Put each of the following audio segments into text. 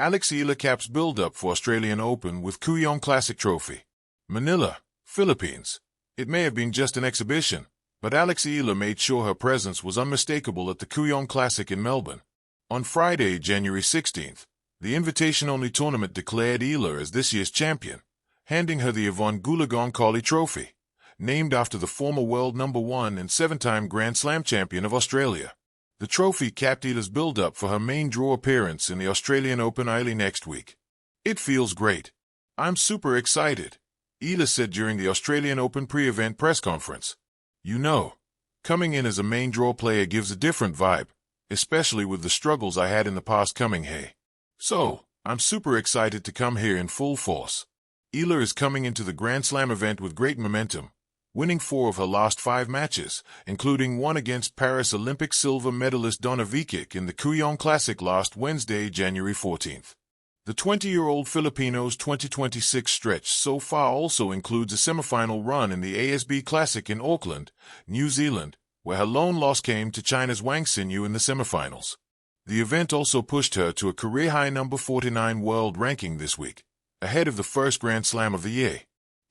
Eala caps build-up for Australian Open with Kooyong Classic Trophy. Manila, Philippines. It may have been just an exhibition, but Eala made sure her presence was unmistakable at the Kooyong Classic in Melbourne. On Friday, January 16th, the invitation-only tournament declared Eala as this year's champion, handing her the Yvonne Goolagong-Coley Trophy, named after the former world #1 and 7-time Grand Slam champion of Australia. The trophy capped Eala's build-up for her main draw appearance in the Australian Open early next week. "It feels great. I'm super excited," Eala said during the Australian Open pre-event press conference. "You know, coming in as a main draw player gives a different vibe, especially with the struggles I had in the past coming here. So, I'm super excited to come here in full force." Eala is coming into the Grand Slam event with great momentum, winning 4 of her last 5 matches, including one against Paris Olympic silver medalist Donna Vekic in the Kooyong Classic last Wednesday, January 14th. The 20-year-old Filipino's 2026 stretch so far also includes a semifinal run in the ASB Classic in Auckland, New Zealand, where her lone loss came to China's Wang Xinyu in the semifinals. The event also pushed her to a career-high number 49 world ranking this week, ahead of the first Grand Slam of the year.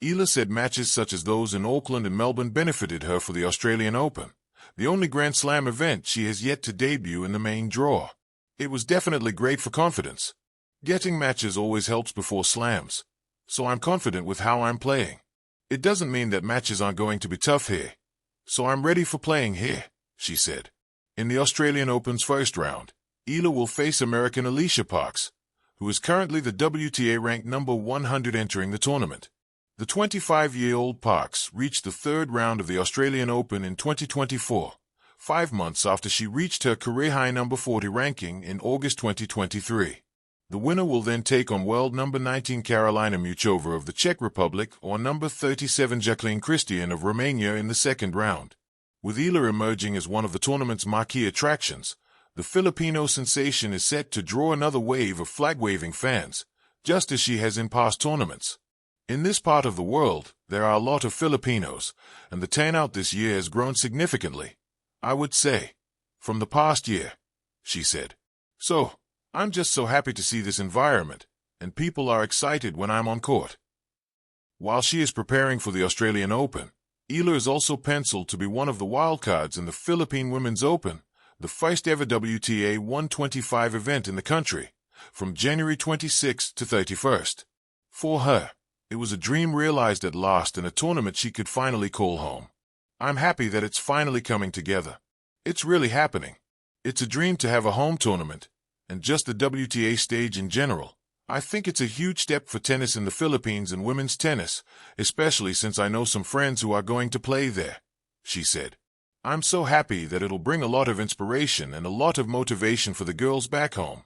Eala said matches such as those in Auckland and Melbourne benefited her for the Australian Open, the only Grand Slam event she has yet to debut in the main draw. "It was definitely great for confidence. Getting matches always helps before slams, so I'm confident with how I'm playing. It doesn't mean that matches aren't going to be tough here, so I'm ready for playing here," she said. In the Australian Open's first round, Eala will face American Alicia Parks, who is currently the WTA ranked number 100 entering the tournament. The 25-year-old Parks reached the 3rd round of the Australian Open in 2024, 5 months after she reached her career-high number 40 ranking in August 2023. The winner will then take on world number 19 Carolina Muchova of the Czech Republic or number 37 Jacqueline Christian of Romania in the 2nd round. With Eala emerging as one of the tournament's marquee attractions, the Filipino sensation is set to draw another wave of flag-waving fans, just as she has in past tournaments. "In this part of the world, there are a lot of Filipinos, and the turnout this year has grown significantly, I would say, from the past year," she said. "So, I'm just so happy to see this environment, and people are excited when I'm on court." While she is preparing for the Australian Open, Eala is also penciled to be one of the wildcards in the Philippine Women's Open, the first ever WTA 125 event in the country, from January 26 to 31st. For her, it was a dream realized at last and a tournament she could finally call home. "I'm happy that it's finally coming together. It's really happening. It's a dream to have a home tournament, and just the WTA stage in general. I think it's a huge step for tennis in the Philippines and women's tennis, especially since I know some friends who are going to play there," she said. "I'm so happy that it'll bring a lot of inspiration and a lot of motivation for the girls back home."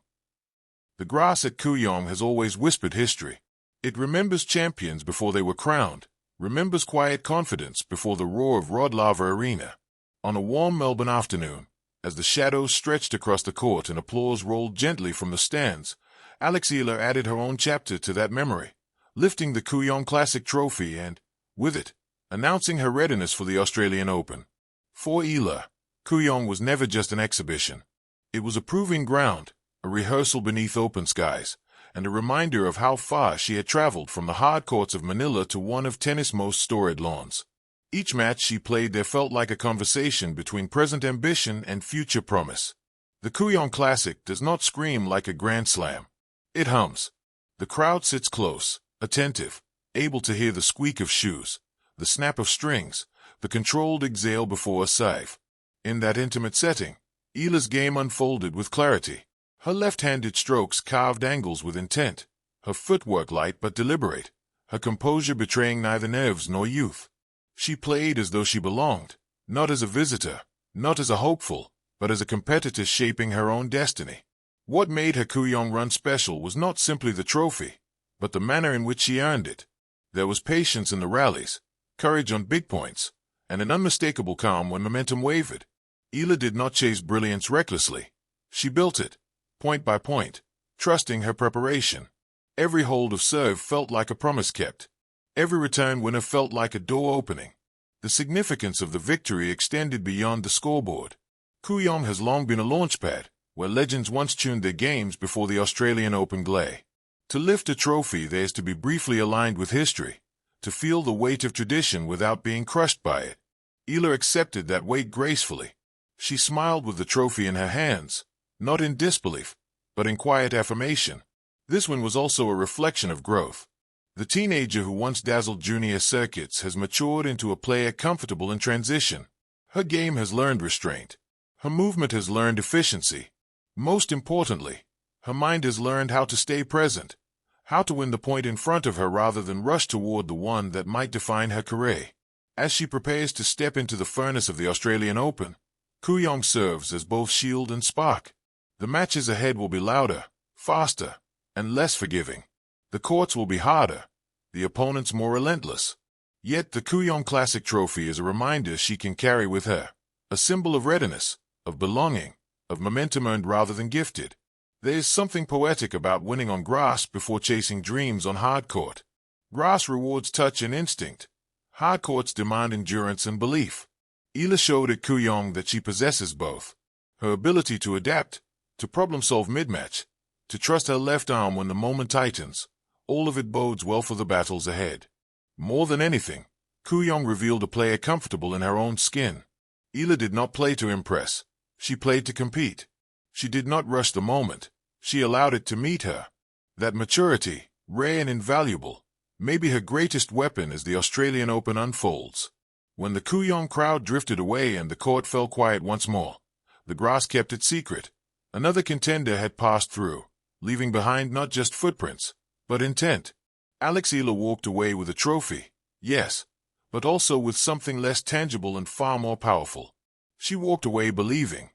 The grass at Kooyong has always whispered history. It remembers champions before they were crowned, remembers quiet confidence before the roar of Rod Laver Arena. On a warm Melbourne afternoon, as the shadows stretched across the court and applause rolled gently from the stands, Eala added her own chapter to that memory, lifting the Kooyong Classic Trophy and, with it, announcing her readiness for the Australian Open. For Eala, Kooyong was never just an exhibition. It was a proving ground, a rehearsal beneath open skies, and a reminder of how far she had traveled from the hard courts of Manila to one of tennis' most storied lawns. Each match she played there felt like a conversation between present ambition and future promise. The Kooyong Classic does not scream like a Grand Slam. It hums. The crowd sits close, attentive, able to hear the squeak of shoes, the snap of strings, the controlled exhale before a serve. In that intimate setting, Eala's game unfolded with clarity. Her left-handed strokes carved angles with intent, her footwork light but deliberate, her composure betraying neither nerves nor youth. She played as though she belonged, not as a visitor, not as a hopeful, but as a competitor shaping her own destiny. What made her Kooyong run special was not simply the trophy, but the manner in which she earned it. There was patience in the rallies, courage on big points, and an unmistakable calm when momentum wavered. Eala did not chase brilliance recklessly. She built it, point by point, trusting her preparation. Every hold of serve felt like a promise kept. Every return winner felt like a door opening. The significance of the victory extended beyond the scoreboard. Kooyong has long been a launchpad, where legends once tuned their games before the Australian Open glay. To lift a trophy, there is to be briefly aligned with history, to feel the weight of tradition without being crushed by it. Eala accepted that weight gracefully. She smiled with the trophy in her hands, not in disbelief, but in quiet affirmation. This one was also a reflection of growth. The teenager who once dazzled junior circuits has matured into a player comfortable in transition. Her game has learned restraint. Her movement has learned efficiency. Most importantly, her mind has learned how to stay present, how to win the point in front of her rather than rush toward the one that might define her career. As she prepares to step into the furnace of the Australian Open, Kooyong serves as both shield and spark. The matches ahead will be louder, faster, and less forgiving. The courts will be harder, the opponents more relentless. Yet the Kooyong Classic Trophy is a reminder she can carry with her, a symbol of readiness, of belonging, of momentum earned rather than gifted. There is something poetic about winning on grass before chasing dreams on hard court. Grass rewards touch and instinct. Hard courts demand endurance and belief. Eala showed at Kooyong that she possesses both. Her ability to adapt, to problem-solve mid-match, to trust her left arm when the moment tightens, all of it bodes well for the battles ahead. More than anything, Kooyong revealed a player comfortable in her own skin. Eala did not play to impress. She played to compete. She did not rush the moment. She allowed it to meet her. That maturity, rare and invaluable, may be her greatest weapon as the Australian Open unfolds. When the Kooyong crowd drifted away and the court fell quiet once more, the grass kept its secret. Another contender had passed through, leaving behind not just footprints, but intent. Eala walked away with a trophy, yes, but also with something less tangible and far more powerful. She walked away believing,